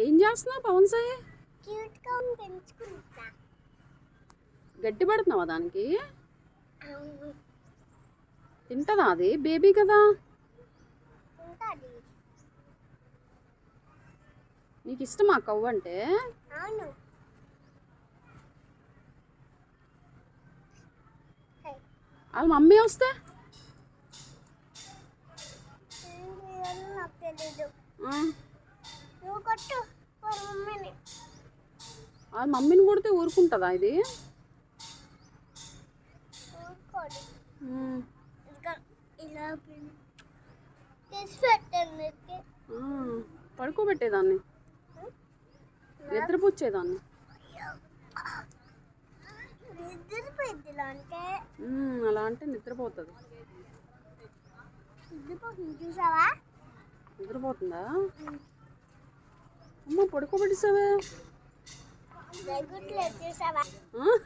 ఏం చేస్తున్నావు పవన్ సాయి? క్యూట్గా పెంచుకుంటా. గట్టి పడుతున్నావా దానికి? అవును. తింటదా అది? బేబీ కదా. ఉంటుంది. నీకు ఇష్టమా కవ్వు అంటే? అవును. వాళ్ళ మమ్మీ వస్తే నాకు తెలీదు. ఆ, నువ్వు కొట్టు వాళ్ళ మమ్మీని. వాళ్ళ మమ్మీని కొడితే ఊరుకుంటుందా ఇది? ఊరుకోడు. ఉమ్, ఇంకా ఇలా తెచ్చి పెట్టండి. ఆ, పడుకోబెట్టేదాన్ని, నిద్రపుచ్చేదాన్ని. నిద్రపోయింది అంటే అలా అంటే నిద్రపోతుంది. నిద్రపోతుంది చూసావా? నిద్రపోతుందా? అమ్మ పడుకోబెట్టేసావే. చూసావా? ఆ?